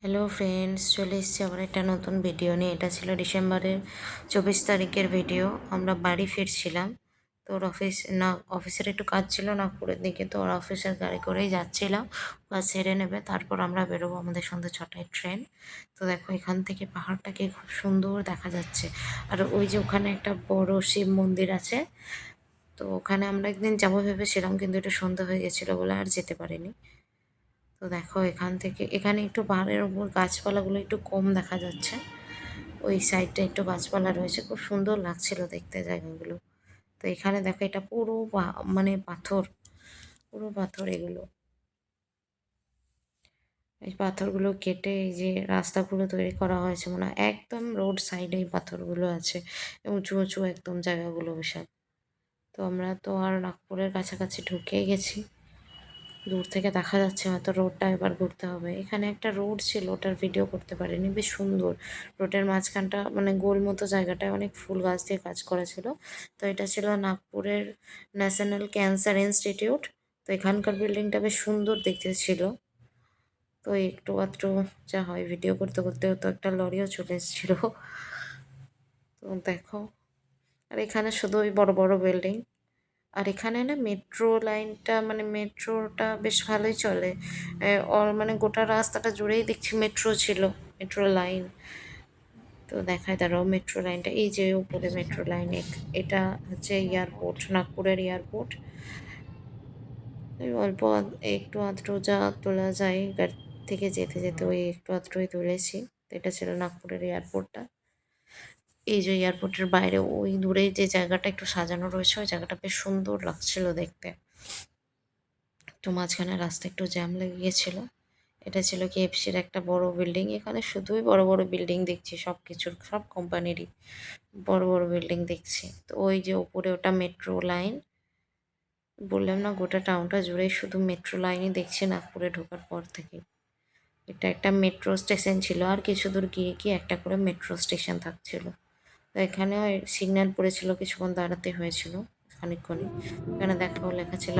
Hello friends, চলে এসেছি আবার একটা নতুন ভিডিও নিয়ে। এটা ছিল ডিসেম্বরের 24 তারিখের ভিডিও। আমরা বাড়ি ফিরছিলাম। তো ওর অফিসের একটু কাজ ছিল নাগপুরের দিকে, তো ওর অফিসের গাড়ি করেই যাচ্ছিলাম। কাজ সেরে নেবে, তারপর আমরা বেরোবো, আমাদের সন্ধ্যে 6টায় ট্রেন। তো দেখো এখান থেকে পাহাড়টাকে খুব সুন্দর দেখা যাচ্ছে। আর ওই যে ওখানে একটা বড় শিব মন্দির আছে, তো ওখানে আমরা একদিন যাবো ভেবেছিলাম, কিন্তু একটু সন্ধ্যা হয়ে গেছিলো বলে আর যেতে পারিনি। তো দেখো এখান থেকে এখানে একটু পাহাড়ের ওপর গাছপালাগুলো একটু কম দেখা যাচ্ছে। ওই সাইডটা একটু গাছপালা রয়েছে, খুব সুন্দর লাগছিল দেখতে জায়গাগুলো। তো এখানে দেখো এটা পুরো মানে পাথর, পুরো পাথর এগুলো। এই পাথরগুলো কেটে এই যে রাস্তাগুলো তৈরি করা হয়েছে, মনে হয় একদম রোড সাইডে এই পাথরগুলো আছে। উঁচু উঁচু একদম জায়গাগুলো বিশাল। তো আমরা তো আর নাগপুরের কাছাকাছি ঢুকেই গেছি। দূর থেকে দেখা যাচ্ছে, হয়তো রোডটা এবার ঘুরতে হবে। এখানে একটা রোড ছিল, ওটার ভিডিও করতে পারিনি, বেশ সুন্দর। রোডের মাঝখানটা মানে গোল মতো জায়গাটায় অনেক ফুল গাছ দিয়ে কাজ করা ছিল। তো এটা ছিল নাগপুরের ন্যাশনাল ক্যান্সার ইনস্টিটিউট। তো এখানকার বিল্ডিংটা বেশ সুন্দর দেখতে ছিল। তো একটু আধটু যা হয়, ভিডিও করতে করতে তো একটা লরিও চলে এসেছিলো। তো দেখো, আর এখানে শুধু ওই বড় বড় বিল্ডিং। আর এখানে না মেট্রো লাইনটা, মানে মেট্রোটা বেশ ভালোই চলে। মানে গোটা রাস্তাটা জুড়েই দেখছি মেট্রো ছিল, মেট্রো লাইন। তো দেখায় দাঁড়াও মেট্রো লাইনটা, এই যে উপরে মেট্রো লাইন। এটা হচ্ছে এয়ারপোর্ট, নাগপুরের এয়ারপোর্ট। এই অল্প একটু আধটু যা তোলা যায় গাড়ি থেকে যেতে যেতে, ওই একটু আধটুই তুলেছি। তো এটা ছিল নাগপুরের এয়ারপোর্টটা। এই যে এয়ারপোর্টের বাইরে ওই দূরে যে জায়গাটা একটু সাজানো রয়েছে, ওই জায়গাটা বেশ সুন্দর লাগছিল দেখতে। একটু মাঝখানে রাস্তা একটু জ্যাম লেগে গেছিল। এটা ছিল কেএফসির একটা বড় বিল্ডিং। এখানে শুধুই বড় বড় বিল্ডিং দেখছি, সব কিছুর, সব কোম্পানিরই বড় বড় বিল্ডিং দেখছি। তো ওই যে উপরে ওটা মেট্রো লাইন। বললাম না, গোটা টাউনটা জুড়ে শুধু মেট্রো লাইনই দেখছি নাগপুরে ঢোকার পর থেকে। এটা একটা মেট্রো স্টেশন ছিল, আর কিছু দূর গিয়ে কি একটা করে মেট্রো স্টেশন থাকছিল। তো এখানেও সিগন্যাল পড়েছিল, কিছুক্ষণ দাঁড়াতে হয়েছিল খানিকক্ষণই। এখানে দেখাও লেখা ছিল